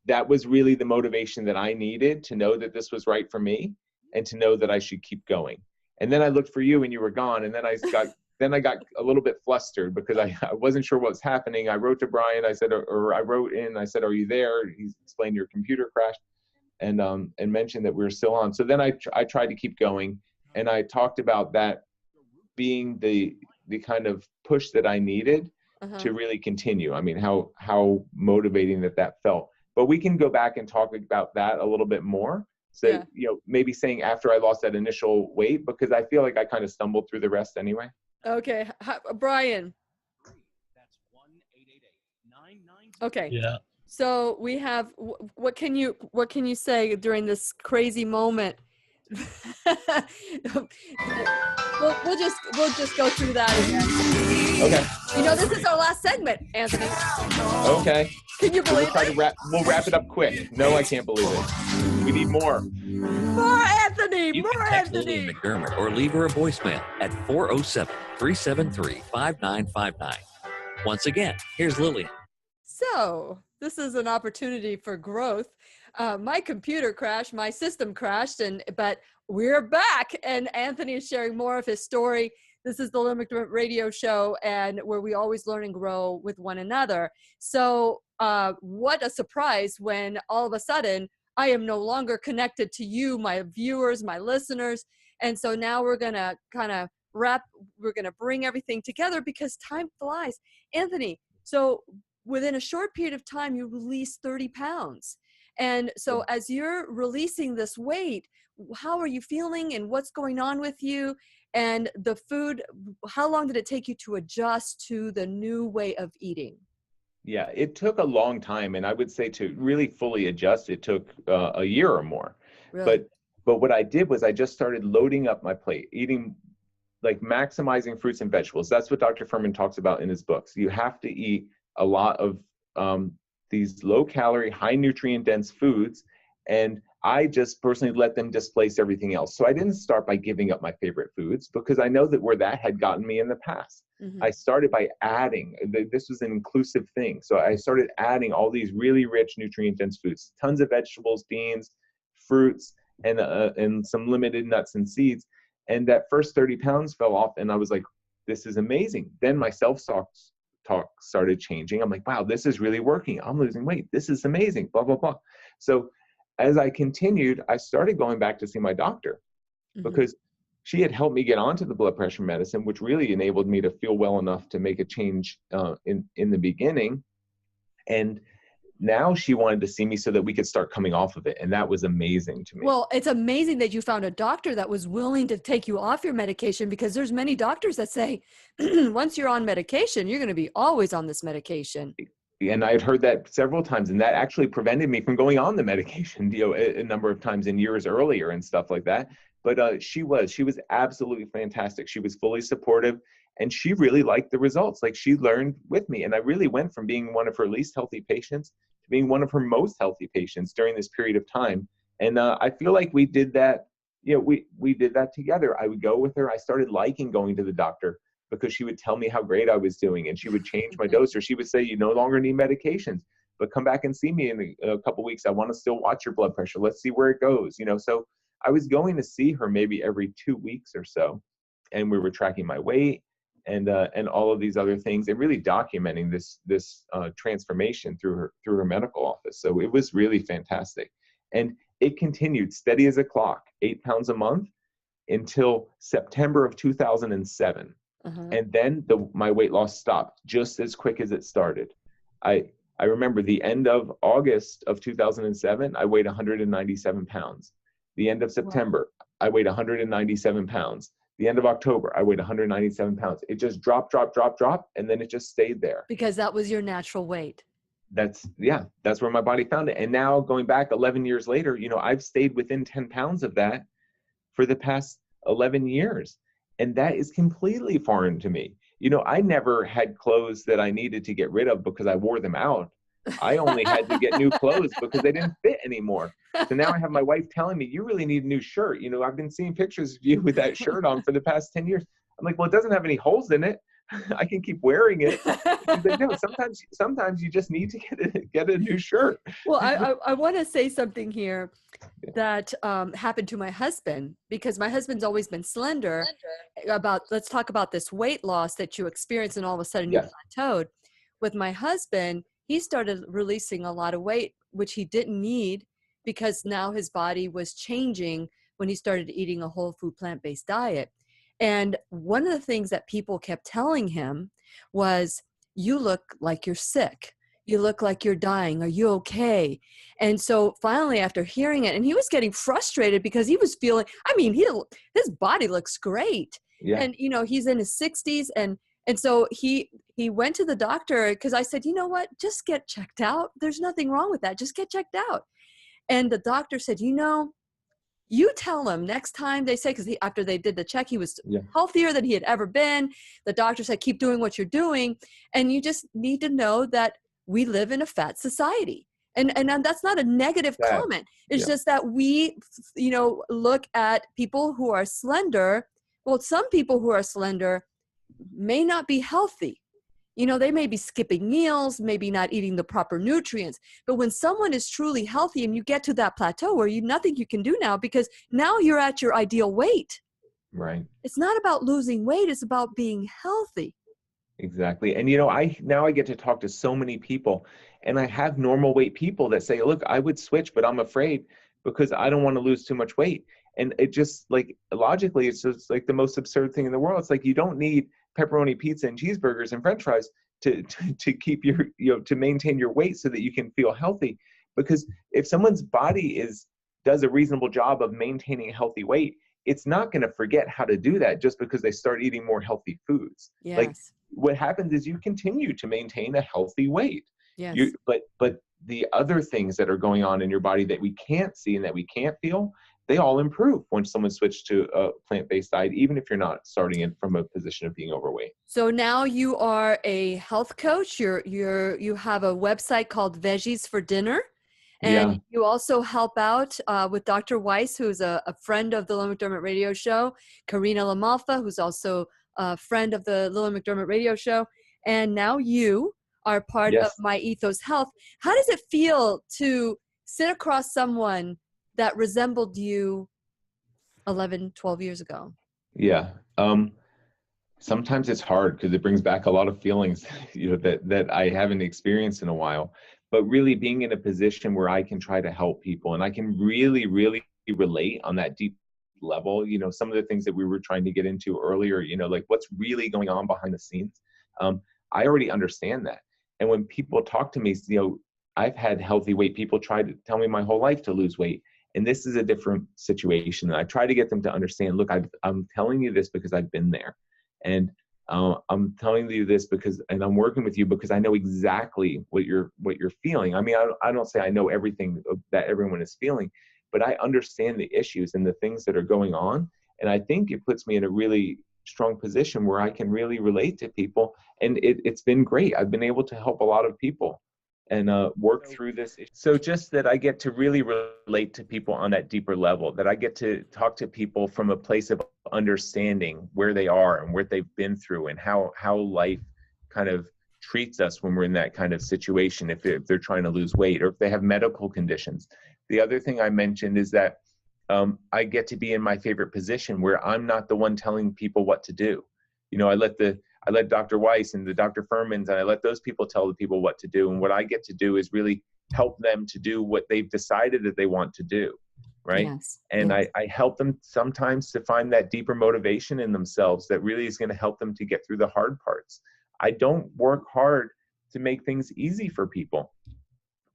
that was really the motivation that I needed to know that this was right for me and to know that I should keep going. And then I looked for you and you were gone. And then I got a little bit flustered because I wasn't sure what was happening. I wrote to Brian. I said, I said, are you there? He explained your computer crashed and mentioned that we were still on. So then I tried to keep going, and I talked about that being the kind of push that I needed to really continue. I mean, how motivating that felt. But we can go back and talk about that a little bit more. So, maybe saying after I lost that initial weight, because I feel like I kind of stumbled through the rest anyway. Okay. Brian. Okay. Yeah. So we have, what can you say during this crazy moment? we'll just go through that again. Okay. This is our last segment, Anthony. Okay. Can you believe it? We'll wrap it up quick. No, I can't believe it. We need more. More Anthony. You can text Lillian McDermott or leave her a voicemail at 407-373-5959. Once again, here's Lillian. So this is an opportunity for growth. My computer crashed, my system crashed, but we're back. And Anthony is sharing more of his story. This is the Lillian McDermott radio show, and where we always learn and grow with one another. So what a surprise when all of a sudden I am no longer connected to you, my viewers, my listeners. And so now we're going to we're going to bring everything together because time flies. Anthony, so within a short period of time, you released 30 pounds. And so as you're releasing this weight, how are you feeling and what's going on with you? And the food, how long did it take you to adjust to the new way of eating? Yeah, it took a long time. And I would say to really fully adjust, it took a year or more. Really? But what I did was I just started loading up my plate, eating, like maximizing fruits and vegetables. That's what Dr. Fuhrman talks about in his books. You have to eat a lot of these low calorie, high nutrient dense foods. And I just personally let them displace everything else. So I didn't start by giving up my favorite foods, because I know that where that had gotten me in the past. Mhm. I started by adding, this was an inclusive thing. So I started adding all these really rich nutrient dense foods, tons of vegetables, beans, fruits, and some limited nuts and seeds. And that first 30 pounds fell off, and I was like, this is amazing. Then my self-talk started changing. I'm like, wow, this is really working. I'm losing weight. This is amazing, blah, blah, blah. So as I continued, I started going back to see my doctor, Mhm. because she had helped me get onto the blood pressure medicine, which really enabled me to feel well enough to make a change in the beginning. And now she wanted to see me so that we could start coming off of it. And that was amazing to me. Well, it's amazing that you found a doctor that was willing to take you off your medication, because there's many doctors that say, once you're on medication, you're going to be always on this medication. And I had heard that several times, and that actually prevented me from going on the medication, a number of times in years earlier and stuff like that. But she was absolutely fantastic. She was fully supportive, and she really liked the results. Like, she learned with me, and I really went from being one of her least healthy patients to being one of her most healthy patients during this period of time. And I feel like we did that. We did that together. I would go with her. I started liking going to the doctor, because she would tell me how great I was doing, and she would change my dose, or she would say, you no longer need medications, but come back and see me in a couple of weeks. I want to still watch your blood pressure. Let's see where it goes. So I was going to see her maybe every 2 weeks or so, and we were tracking my weight and all of these other things, and really documenting this transformation through her medical office. So it was really fantastic, and it continued steady as a clock, 8 pounds a month, until September of 2007. Uh-huh. And then my weight loss stopped just as quick as it started. I remember the end of August of 2007, I weighed 197 pounds. The end of September, I weighed 197 pounds. The end of October, I weighed 197 pounds. It just dropped, and then it just stayed there. Because that was your natural weight. That's where my body found it. And now going back 11 years later, I've stayed within 10 pounds of that for the past 11 years. And that is completely foreign to me. I never had clothes that I needed to get rid of because I wore them out. I only had to get new clothes because they didn't fit anymore. So now I have my wife telling me, you really need a new shirt. I've been seeing pictures of you with that shirt on for the past 10 years. I'm like, well, it doesn't have any holes in it. I can keep wearing it. She's like, no, sometimes you just need to get a new shirt. Well, I want to say something here that happened to my husband, because my husband's always been slender. Let's talk about this weight loss that you experienced, and all of a sudden you plateaued. With my husband, he started releasing a lot of weight, which he didn't need, because now his body was changing when he started eating a whole food plant-based diet. And one of the things that people kept telling him was, you look like you're sick. You look like you're dying. Are you okay? And so finally, after hearing it, and he was getting frustrated because he was feeling, his body looks great. Yeah. And, he's in his 60s. And so he went to the doctor, because I said, you know what, just get checked out. There's nothing wrong with that. Just get checked out. And the doctor said, you tell him next time they say, because after they did the check, he was healthier than he had ever been. The doctor said, keep doing what you're doing. And you just need to know that we live in a fat society. And that's not a negative comment. It's just that we, look at people who are slender. Well, some people who are slender may not be healthy. They may be skipping meals, maybe not eating the proper nutrients. But when someone is truly healthy and you get to that plateau where nothing you can do now, because now you're at your ideal weight. Right. It's not about losing weight. It's about being healthy. Exactly. And, I get to talk to so many people, and I have normal weight people that say, look, I would switch, but I'm afraid because I don't want to lose too much weight. And it just, like, logically, it's just like the most absurd thing in the world. It's like, you don't need pepperoni pizza and cheeseburgers and french fries to keep to maintain your weight so that you can feel healthy. Because if someone's body does a reasonable job of maintaining a healthy weight, it's not going to forget how to do that just because they start eating more healthy foods. Yes. Like, what happens is you continue to maintain a healthy weight. Yes. But the other things that are going on in your body that we can't see and that we can't feel, they all improve when someone switched to a plant-based diet, even if you're not starting it from a position of being overweight. So now you are a health coach. You have a website called Veggies for Dinner. And Yeah. you also help out with Dr. Weiss, who's a friend of the Lillian McDermott radio show, Karina Lamalfa, who's also a friend of the Lillian McDermott radio show. And now you are part of Yes. My Ethos Health. How does it feel to sit across someone that resembled you 11, 12 years ago? Yeah. Sometimes it's hard because it brings back a lot of feelings, that I haven't experienced in a while. But really being in a position where I can try to help people and I can really, really relate on that deep level, some of the things that we were trying to get into earlier, like what's really going on behind the scenes. I already understand that. And when people talk to me, I've had healthy weight people try to tell me my whole life to lose weight. And this is a different situation. And I try to get them to understand, look, I'm telling you this because I've been there. And I'm telling you this and I'm working with you because I know exactly what you're feeling. I mean, I don't say I know everything that everyone is feeling, but I understand the issues and the things that are going on. And I think it puts me in a really strong position where I can really relate to people. And it's been great. I've been able to help a lot of people and work through this. So just that I get to really relate to people on that deeper level, that I get to talk to people from a place of understanding where they are and what they've been through and how life kind of treats us when we're in that kind of situation, if they're trying to lose weight or if they have medical conditions. The other thing I mentioned is that I get to be in my favorite position where I'm not the one telling people what to do. I let Dr. Weiss and the Dr. Furmans, and I let those people tell the people what to do. And what I get to do is really help them to do what they've decided that they want to do, right? Yes. And yes. I help them sometimes to find that deeper motivation in themselves that really is going to help them to get through the hard parts. I don't work hard to make things easy for people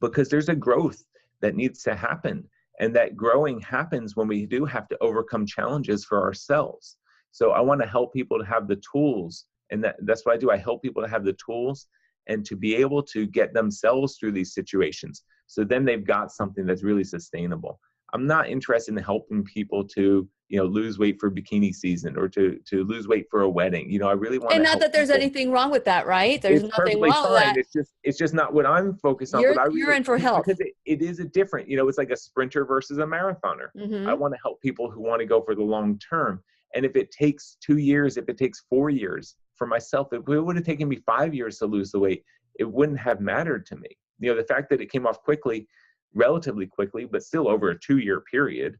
because there's a growth that needs to happen. And that growing happens when we do have to overcome challenges for ourselves. So I want to help people to have the tools. And that's what I do. I help people to have the tools and to be able to get themselves through these situations. So then they've got something that's really sustainable. I'm not interested in helping people to, lose weight for bikini season or to lose weight for a wedding. I really want to. And not that there's anything wrong with that, right? There's it's nothing perfectly wrong fine. with that. It's just not what I'm focused on. You're in for health. Because it is a different, it's like a sprinter versus a marathoner. Mm-hmm. I want to help people who want to go for the long term. And if it takes 2 years, if it takes 4 years for myself, if it would have taken me 5 years to lose the weight, it wouldn't have mattered to me. The fact that it came off quickly, relatively quickly, but still over a 2-year period,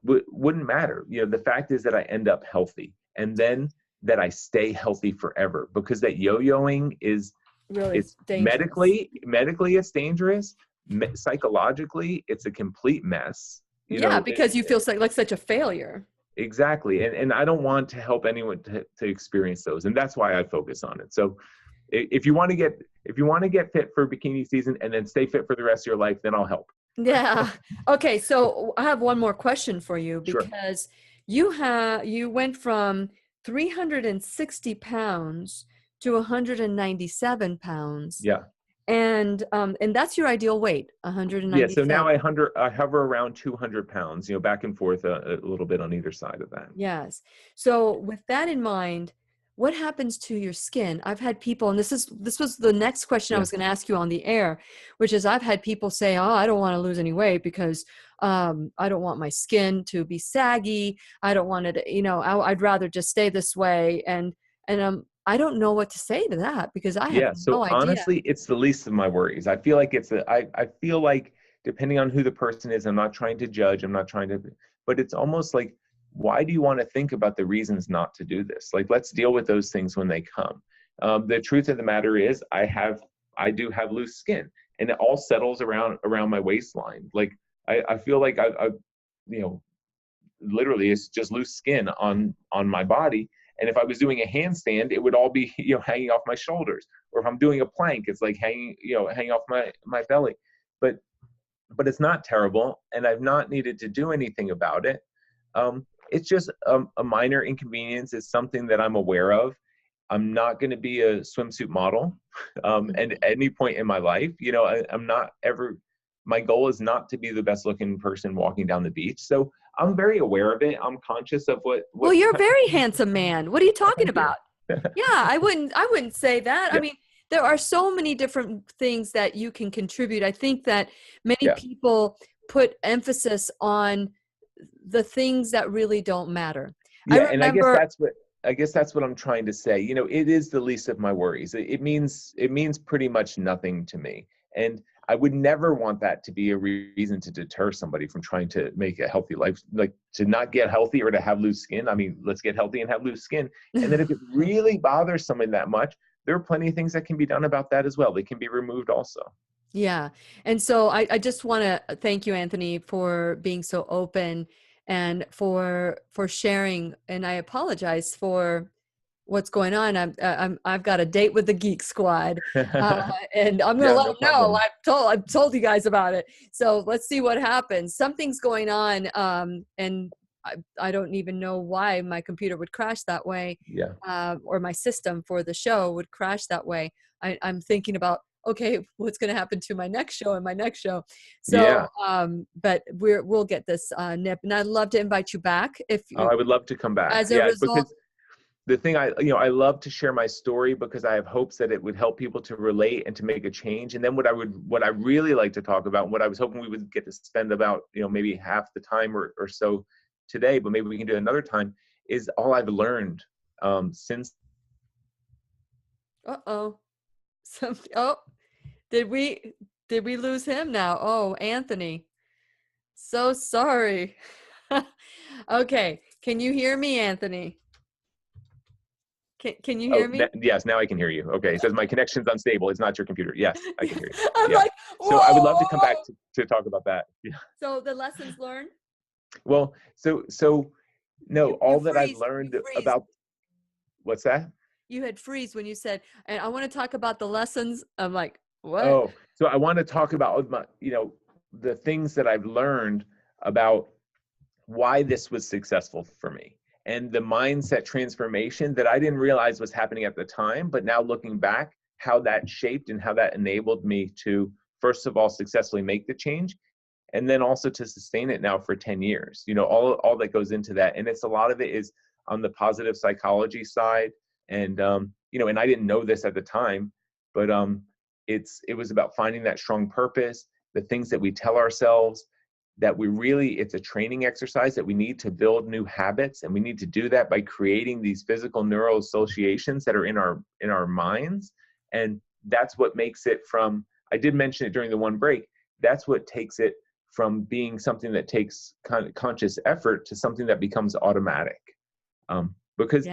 wouldn't matter. The fact is that I end up healthy and then that I stay healthy forever, because that yo-yoing is really it's dangerous. Medically it's dangerous. Psychologically, it's a complete mess. Because you feel like such a failure. Exactly. And I don't want to help anyone to experience those. And that's why I focus on it. So if you want to get fit for bikini season and then stay fit for the rest of your life, then I'll help. Yeah. Okay. So I have one more question for you, because you went from 360 pounds to 197 pounds. Yeah. And that's your ideal weight, 197. Yeah. So now I hover around 200 pounds, back and forth a little bit on either side of that. Yes. So with that in mind, what happens to your skin? I've had people, and this was the next question I was going to ask you on the air, which is I've had people say, oh, I don't want to lose any weight because I don't want my skin to be saggy. I don't want it, I'd rather just stay this way. And I don't know what to say to that because I have no idea. Honestly, it's the least of my worries. I feel like I feel like depending on who the person is, I'm not trying to judge. But it's almost like, why do you want to think about the reasons not to do this? Like, let's deal with those things when they come. The truth of the matter is I do have loose skin, and it all settles around my waistline. Like I feel like I literally it's just loose skin on my body. And if I was doing a handstand, it would all be, hanging off my shoulders. Or if I'm doing a plank, it's like hanging off my belly. But it's not terrible, and I've not needed to do anything about it. It's just a minor inconvenience. It's something that I'm aware of. I'm not going to be a swimsuit model at any point in my life. I'm not ever, my goal is not to be the best looking person walking down the beach. So I'm very aware of it. I'm conscious of what well, you're a very handsome man. What are you talking about? Yeah, I wouldn't say that. Yeah. I mean, there are so many different things that you can contribute. I think that many people put emphasis on the things that really don't matter. Yeah, I remember, and I guess that's what I'm trying to say. You know, it is the least of my worries. It means pretty much nothing to me. And I would never want that to be a reason to deter somebody from trying to make a healthy life, like to not get healthy or to have loose skin. I mean, let's get healthy and have loose skin. And then if it really bothers somebody that much, there are plenty of things that can be done about that as well. They can be removed also. yeah. And so I just want to thank you, Anthony, for being so open and for sharing. And I apologize for what's going on. I've got a date with the Geek Squad, and I'm gonna let them know. I've told you guys about it. So let's see what happens. Something's going on, and I don't even know why my computer would crash that way. Yeah. Or my system for the show would crash that way. I'm thinking about, okay, what's going to happen to my next show and my next show. So, but we'll get this nip, and I'd love to invite you back if I would love to come back as a result. Because the thing I love to share my story because I have hopes that it would help people to relate and to make a change. And then what I really like to talk about, what I was hoping we would get to spend about, maybe half the time or so today, but maybe we can do it another time, is all I've learned since. Did we lose him now? Oh, Anthony. So sorry. Okay. Can you hear me, Anthony? Can you hear me? Yes, now I can hear you. Okay. It says my connection's unstable. It's not your computer. Yes, I can hear you. I'm like, whoa! So I would love to come back to talk about that. Yeah. So the lessons learned? Well, so no, all that I've learned about, what's that? You had freeze when you said, and I want to talk about the lessons. I'm like, what? Oh, so I want to talk about the things that I've learned about why this was successful for me, and the mindset transformation that I didn't realize was happening at the time, but now looking back, how that shaped and how that enabled me to, first of all, successfully make the change, and then also to sustain it now for 10 years. All that goes into that. And a lot of it is on the positive psychology side. And, and I didn't know this at the time, but it was about finding that strong purpose, the things that we tell ourselves, that it's a training exercise that we need to build new habits. And we need to do that by creating these physical neural associations that are in our minds. And that's what makes it from, I did mention it during the one break, that's what takes it from being something that takes kind of conscious effort to something that becomes automatic. Because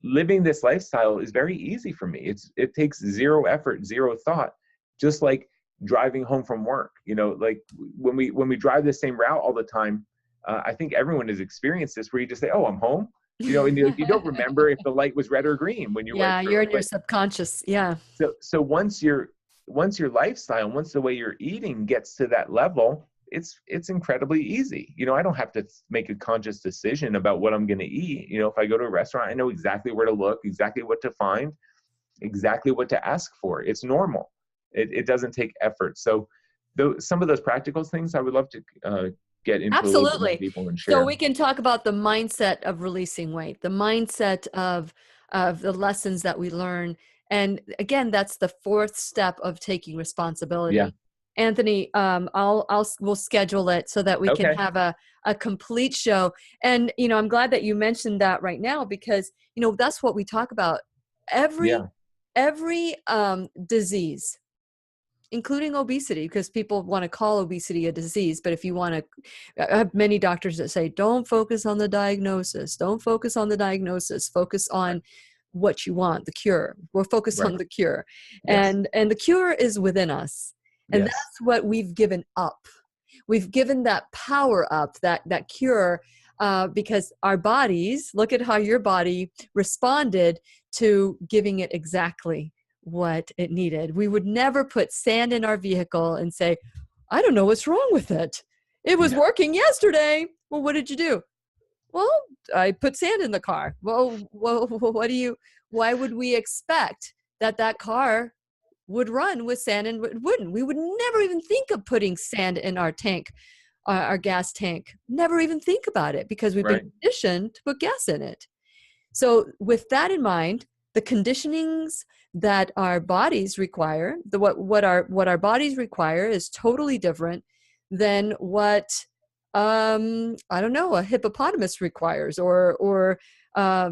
living this lifestyle is very easy for me. It takes zero effort, zero thought, just like driving home from work. Like when we drive the same route all the time, I think everyone has experienced this, where you just say, "Oh, I'm home," and you don't remember if the light was red or green when you went through. You're in your subconscious. Yeah. So once your lifestyle, once the way you're eating gets to that level, it's incredibly easy. I don't have to make a conscious decision about what I'm going to eat. If I go to a restaurant, I know exactly where to look, exactly what to find, exactly what to ask for. It's normal. It doesn't take effort. So some of those practical things I would love to get into. Absolutely. A little bit more people and share. So we can talk about the mindset of releasing weight, the mindset of the lessons that we learn. And again, that's the fourth step of taking responsibility. Yeah. Anthony, we'll schedule it so that we can have a complete show. And, I'm glad that you mentioned that right now, because, that's what we talk about. Every disease, including obesity, because people want to call obesity a disease. But if you want to, I have many doctors that say, don't focus on the diagnosis. Don't focus on the diagnosis. Focus on what you want, the cure. We're focused on the cure. Yes. And the cure is within us. And that's what we've given up. We've given that power up, that cure, because our bodies, look at how your body responded to giving it exactly what it needed. We would never put sand in our vehicle and say, I don't know what's wrong with it. It was working yesterday. Well, what did you do? Well, I put sand in the car. Well, why would we expect that car would run with sand and wouldn't? We would never even think of putting sand in our tank, our gas tank. Never even think about it, because we've been conditioned to put gas in it. So with that in mind, the conditionings that our bodies require, what our bodies require is totally different than what I don't know, a hippopotamus requires, or a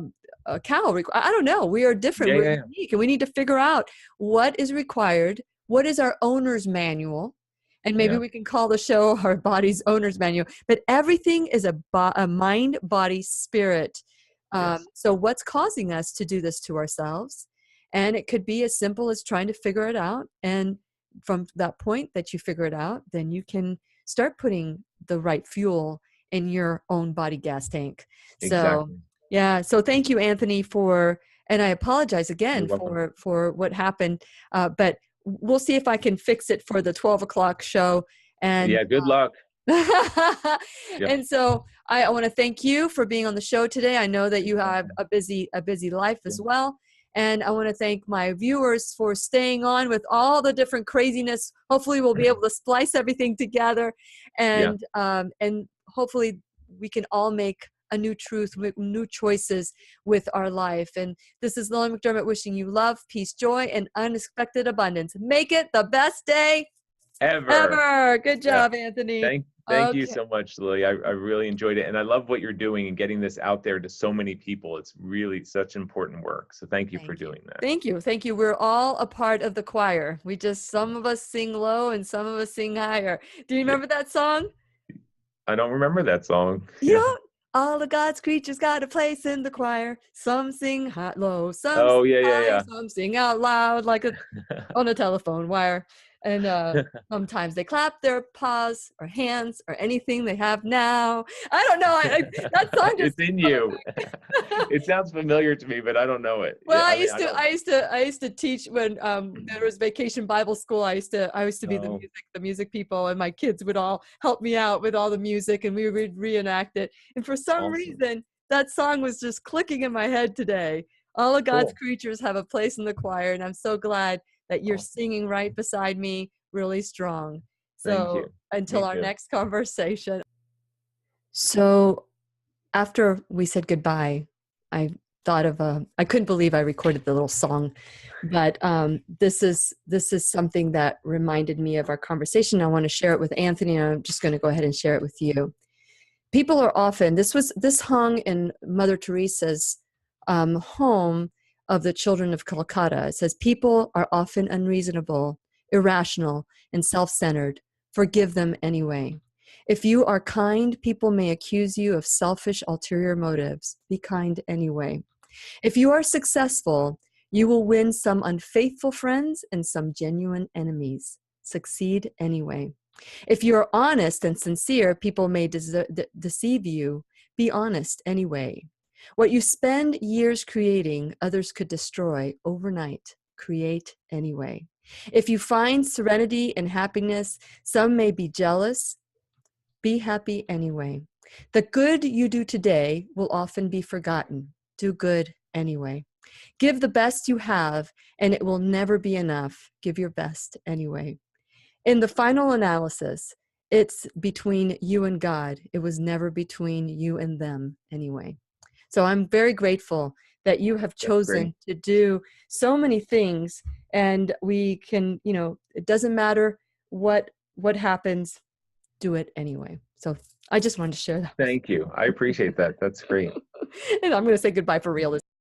cow. I don't know. We are different. Yeah, We're yeah, unique, and we need to figure out what is required. What is our owner's manual? And maybe yeah, we can call the show our body's owner's manual. But everything is a mind, body, spirit. yes, So what's causing us to do this to ourselves? And it could be as simple as trying to figure it out. And from that point that you figure it out, then you can start putting the right fuel in your own body gas tank. So exactly. yeah. So thank you, Anthony, and I apologize You're again welcome. for what happened. But we'll see if I can fix it for the 12 o'clock show. And Yeah, good luck. Yep. and so I want to thank you for being on the show today. I know that you You're have welcome. a busy life Yeah. as well. And I want to thank my viewers for staying on with all the different craziness. Hopefully we'll be able to splice everything together, Yeah. and hopefully we can all make a new truth, with new choices with our life. And this is Lillian McDermott wishing you love, peace, joy, and unexpected abundance. Make it the best day Ever. ever. Good Yeah. job, Anthony. Thank you Okay. so much, Lily. I really enjoyed it. And I love what you're doing and getting this out there to so many people. It's really such important work. So thank you for Thank you. doing that. Thank you. Thank you. We're all a part of the choir. Some of us sing low and some of us sing higher. Do you Yeah. remember that song? I don't remember that song. You Yeah. know, all of God's creatures got a place in the choir. Some sing high, low, some Oh, sing yeah, high, yeah, some sing out loud like yeah. on a telephone wire. And sometimes they clap their paws or hands or anything they have now. I don't know. That song just It's keeps in coming you. back. It sounds familiar to me, but I don't know it. Well, Yeah, I mean, I don't. I used to teach when there was Vacation Bible School. I used to be Oh, the music people, and my kids would all help me out with all the music, and we would reenact it. And for some awesome. reason, that song was just clicking in my head today. All of God's Cool. creatures have a place in the choir, and I'm so glad that you're Awesome. singing right beside me, really strong. Thank So you. until Me our too. next conversation. So after we said goodbye, I thought of I couldn't believe I recorded the little song, but this is something that reminded me of our conversation. I want to share it with Anthony, and I'm just going to go ahead and share it with you. People are often, this hung in Mother Teresa's home of the children of Calcutta. It says, people are often unreasonable, irrational, and self-centered. Forgive them anyway. If you are kind, people may accuse you of selfish, ulterior motives. Be kind anyway. If you are successful, you will win some unfaithful friends and some genuine enemies. Succeed anyway. If you are honest and sincere, people may deceive you. Be honest anyway. What you spend years creating, others could destroy overnight. Create anyway. If you find serenity and happiness, some may be jealous. Be happy anyway. The good you do today will often be forgotten. Do good anyway. Give the best you have, and it will never be enough. Give your best anyway. In the final analysis, it's between you and God. It was never between you and them anyway. So I'm very grateful that you have That's great. chosen to do so many things, and we can, it doesn't matter what happens, do it anyway. So I just wanted to share that. Thank you. I appreciate that. That's great. And I'm going to say goodbye for real.